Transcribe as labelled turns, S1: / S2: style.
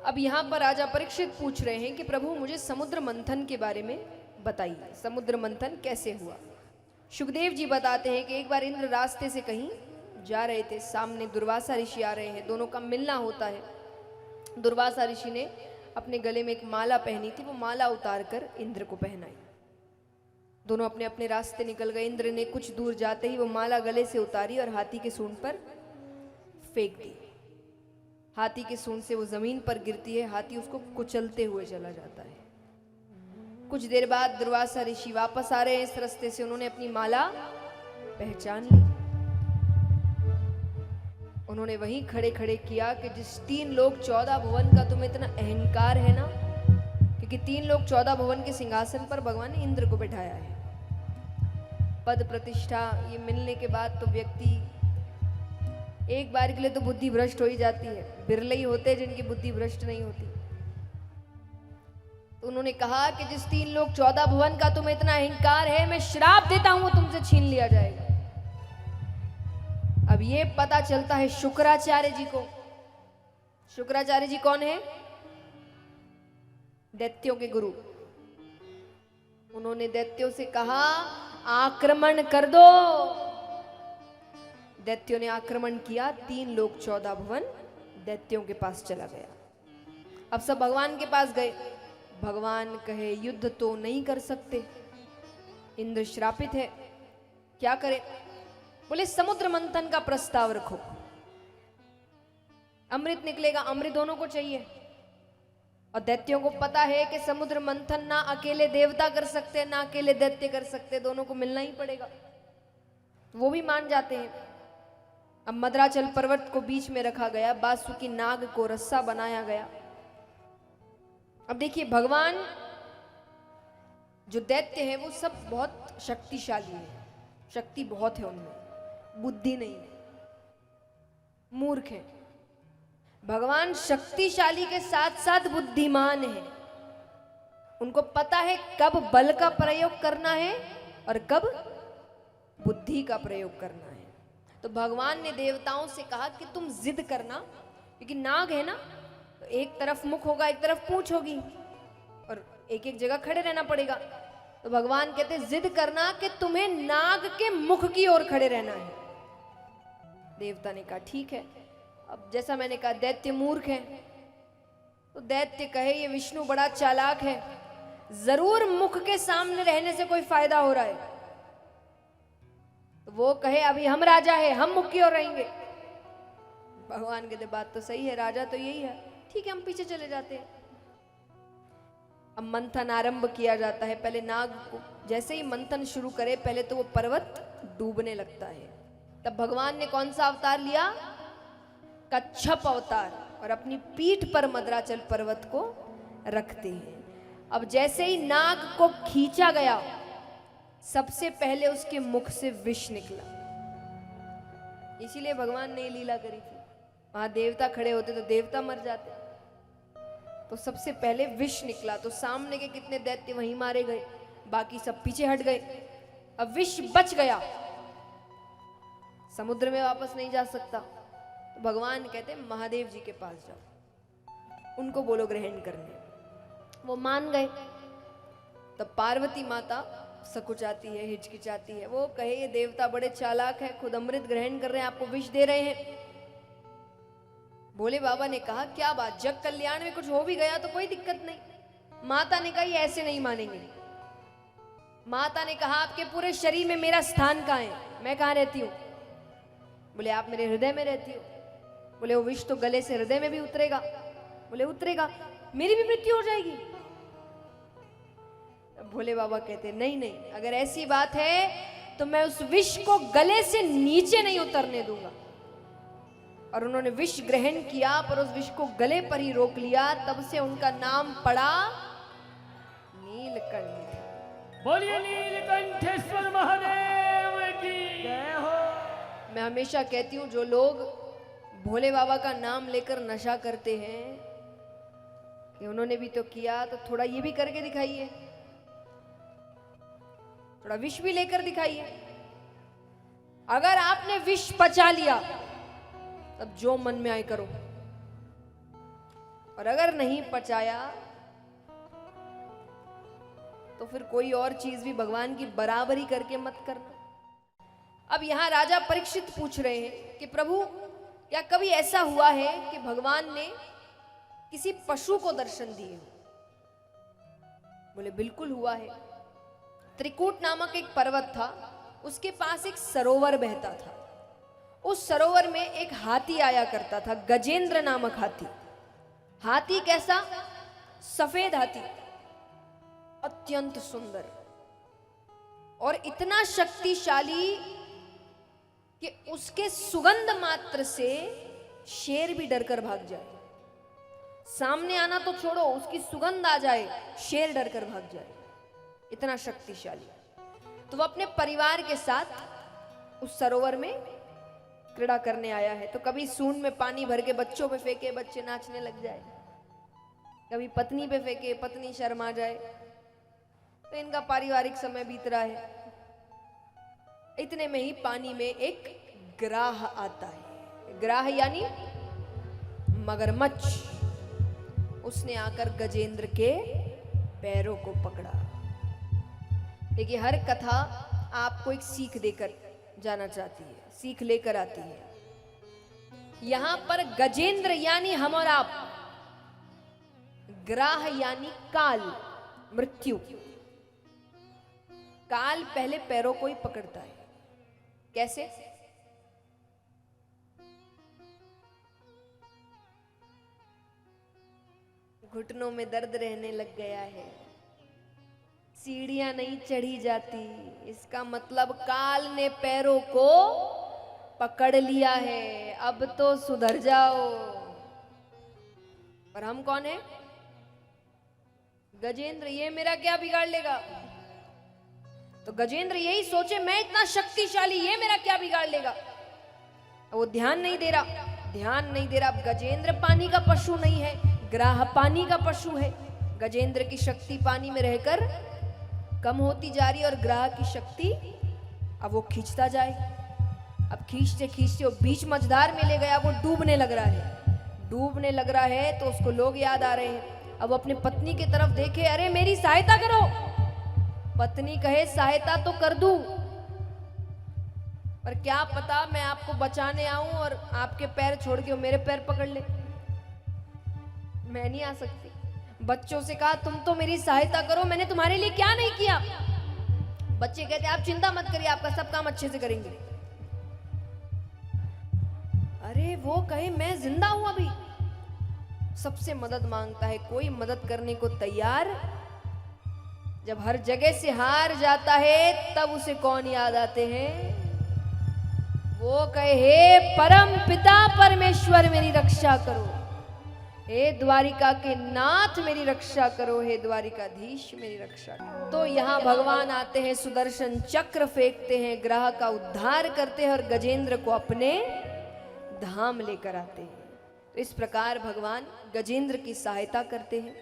S1: अब यहाँ पर राजा परीक्षित पूछ रहे हैं कि प्रभु मुझे समुद्र मंथन के बारे में बताइए, समुद्र मंथन कैसे हुआ। सुखदेव जी बताते हैं कि एक बार इंद्र रास्ते से कहीं जा रहे थे, सामने दुर्वासा ऋषि आ रहे हैं, दोनों का मिलना होता है। दुर्वासा ऋषि ने अपने गले में एक माला पहनी थी, वो माला उतार कर इंद्र को पहनाई। दोनों अपने अपने रास्ते निकल गए। इंद्र ने कुछ दूर जाते ही वो माला गले से उतारी और हाथी के सूंड पर फेंक दी। हाथी के सूंड से वो जमीन पर गिरती है, हाथी उसको कुचलते हुए चला जाता है। कुछ देर बाद दुर्वासा ऋषि वापस आ रहे हैं इस रास्ते से, उन्होंने अपनी माला पहचान ली। उन्होंने वहीं खड़े खड़े किया कि जिस 3 लोक 14 भुवन का तुम्हें इतना अहंकार है ना, क्योंकि 3 लोक 14 भुवन के सिंहासन पर भगवान ने इंद्र को बैठाया है। पद प्रतिष्ठा ये मिलने के बाद तो व्यक्ति एक बार के लिए तो बुद्धि भ्रष्ट हो ही जाती है। बिरले ही होते हैं जिनकी बुद्धि भ्रष्ट नहीं होती। तो उन्होंने कहा कि जिस 3 लोक 14 भुवन का तुम्हें इतना अहंकार है, मैं श्राप देता हूं वो तुमसे छीन लिया जाएगा। अब ये पता चलता है शुक्राचार्य जी को। शुक्राचार्य जी कौन है? दैत्यों के गुरु। उन्होंने दैत्यों से कहा आक्रमण कर दो। दैत्यों ने आक्रमण किया, 3 लोक 14 भुवन दैत्यों के पास चला गया। अब सब भगवान के पास गए। भगवान कहे युद्ध तो नहीं कर सकते, इंद्र श्रापित है, क्या करें? बोले समुद्र मंथन का प्रस्ताव रखो, अमृत निकलेगा। अमृत दोनों को चाहिए और दैत्यों को पता है कि समुद्र मंथन ना अकेले देवता कर सकते, ना अकेले दैत्य कर सकते, दोनों को मिलना ही पड़ेगा। वो भी मान जाते हैं। अब मद्राचल पर्वत को बीच में रखा गया, बासुकी नाग को रस्सा बनाया गया। अब देखिए भगवान, जो दैत्य है वो सब बहुत शक्तिशाली है, शक्ति बहुत है उनमें, बुद्धि नहीं है, मूर्ख है। भगवान शक्तिशाली के साथ साथ बुद्धिमान है। उनको पता है कब बल का प्रयोग करना है और कब बुद्धि का प्रयोग करना है। तो भगवान ने देवताओं से कहा कि तुम जिद करना, क्योंकि नाग है ना, तो एक तरफ मुख होगा, एक तरफ पूंछ होगी और एक एक जगह खड़े रहना पड़ेगा। तो भगवान कहते जिद करना कि तुम्हें नाग के मुख की ओर खड़े रहना है। देवता ने कहा ठीक है। अब जैसा मैंने कहा दैत्य मूर्ख है, तो दैत्य कहे ये विष्णु बड़ा चालाक है, जरूर मुख के सामने रहने से कोई फायदा हो रहा है। तो वो कहे अभी हम राजा है, हम मुख की ओर रहेंगे। भगवान कहते बात तो सही है, राजा तो यही है, ठीक है हम पीछे चले जाते हैं। अब मंथन आरंभ किया जाता है। पहले नाग को जैसे ही मंथन शुरू करे, पहले तो वो पर्वत डूबने लगता है। तब भगवान ने कौन सा अवतार लिया? कच्छप अवतार, और अपनी पीठ पर मद्राचल पर्वत को रखते हैं। अब जैसे ही नाग को खींचा गया, सबसे पहले उसके मुख से विष निकला। इसीलिए भगवान ने लीला करी थी। वहां देवता खड़े होते तो देवता मर जाते, तो सबसे पहले विष निकला। तो सामने के कितने दैत्य वहीं मारे गए, बाकी सब पीछे हट गए। अब विष बच गया, समुद्र में वापस नहीं जा सकता। तो भगवान कहते महादेव जी के पास जाओ, उनको बोलो ग्रहण करने। वो मान गए। तब पार्वती माता सकुचाती है, हिचकिचाती है। वो कहे ये देवता बड़े चालाक है, खुद अमृत ग्रहण कर रहे हैं, आपको विष दे रहे हैं। भोले बाबा ने कहा क्या बात, जग कल्याण में कुछ हो भी गया तो कोई दिक्कत नहीं। माता ने कहा ये ऐसे नहीं मानेंगे। माता ने कहा आपके पूरे शरीर में मेरा स्थान कहाँ है, मैं कहाँ रहती हूँ? बोले आप मेरे हृदय में रहती हो। बोले वो विष तो गले से हृदय में भी उतरेगा। बोले उतरेगा, मेरी भी मृत्यु हो जाएगी। भोले बाबा कहते नहीं नहीं, अगर ऐसी बात है तो मैं उस विष को गले से नीचे नहीं उतरने दूंगा। और उन्होंने विष ग्रहण किया, पर उस विष को गले पर ही रोक लिया। तब से उनका नाम पड़ा नीलकंठ।
S2: बोलिए नीलकंठेश्वर महादेव की जय हो।
S1: मैं हमेशा कहती हूँ जो लोग भोले बाबा का नाम लेकर नशा करते हैं, कि उन्होंने भी तो किया, तो थोड़ा ये भी करके दिखाइए, थोड़ा विष भी लेकर दिखाइए। अगर आपने विष पचा लिया, तब जो मन में आए करो। और अगर नहीं पचाया तो फिर कोई और चीज भी भगवान की बराबरी करके मत करना। अब यहां राजा परीक्षित पूछ रहे हैं कि प्रभु, क्या कभी ऐसा हुआ है कि भगवान ने किसी पशु को दर्शन दिए हो? बोले बिल्कुल हुआ है। त्रिकूट नामक एक पर्वत था, उसके पास एक सरोवर बहता था। उस सरोवर में एक हाथी आया करता था, गजेंद्र नामक हाथी। हाथी कैसा? सफेद हाथी, अत्यंत सुंदर और इतना शक्तिशाली कि उसके सुगंध मात्र से शेर भी डरकर भाग जाए। सामने आना तो छोड़ो, उसकी सुगंध आ जाए शेर डरकर भाग जाए, इतना शक्तिशाली। तो वो अपने परिवार के साथ उस सरोवर में क्रीड़ा करने आया है। तो कभी सूंड में पानी भर के बच्चों पे फेंके, बच्चे नाचने लग जाए, कभी पत्नी पे फेंके, पत्नी शर्मा जाए। तो इनका पारिवारिक समय बीत रहा है। इतने में ही पानी में एक ग्राह आता है। ग्राह यानी मगरमच्छ। उसने आकर गजेंद्र के पैरों को पकड़ा। देखिए, हर कथा आपको एक सीख देकर जाना चाहती है, सीख लेकर आती है। यहां पर गजेंद्र यानी हम और आप, ग्राह यानी काल, मृत्यु। काल पहले पैरों को ही पकड़ता है। कैसे? घुटनों में दर्द रहने लग गया है, सीढ़ियां नहीं चढ़ी जाती, इसका मतलब काल ने पैरों को पकड़ लिया है, अब तो सुधर जाओ। पर हम कौन है? गजेंद्र। ये मेरा क्या बिगाड़ लेगा? तो गजेंद्र यही सोचे, मैं इतना शक्तिशाली, ये मेरा क्या बिगाड़ लेगा? वो ध्यान नहीं दे रहा, ध्यान नहीं दे रहा। अब गजेंद्र पानी का पशु नहीं है, ग्राह पानी का पशु है। गजेंद्र की शक्ति पानी में रहकर कम होती जा रही है और ग्राह की शक्ति अब वो खींचता जाए। अब खींचते खींचते वो बीच मझधार में ले गया, वो डूबने लग रहा है। डूबने लग रहा है तो उसको लोग याद आ रहे हैं। अब अपने पत्नी की तरफ देखे, अरे मेरी सहायता करो। पत्नी कहे, सहायता तो कर दूं, पर क्या पता मैं आपको बचाने आऊं और आपके पैर छोड़ के वो मेरे पैर पकड़ ले। मैं नहीं आ सकती। बच्चों से कहा, तुम तो मेरी सहायता करो, मैंने तुम्हारे लिए क्या नहीं किया। बच्चे कहते, आप चिंता मत करिए, आपका सब काम अच्छे से करेंगे। अरे वो कहे, मैं जिंदा हूं अभी। सबसे मदद मांगता है, कोई मदद करने को तैयार। जब हर जगह से हार जाता है तब उसे कौन याद आते हैं? वो कहे, हे परम पिता परमेश्वर मेरी रक्षा करो, हे द्वारिका के नाथ मेरी रक्षा करो, हे द्वारिकाधीश मेरी रक्षा करो। तो यहाँ भगवान आते हैं, सुदर्शन चक्र फेंकते हैं, ग्रह का उद्धार करते हैं और गजेंद्र को अपने धाम लेकर आते हैं। तो इस प्रकार भगवान गजेंद्र की सहायता करते हैं।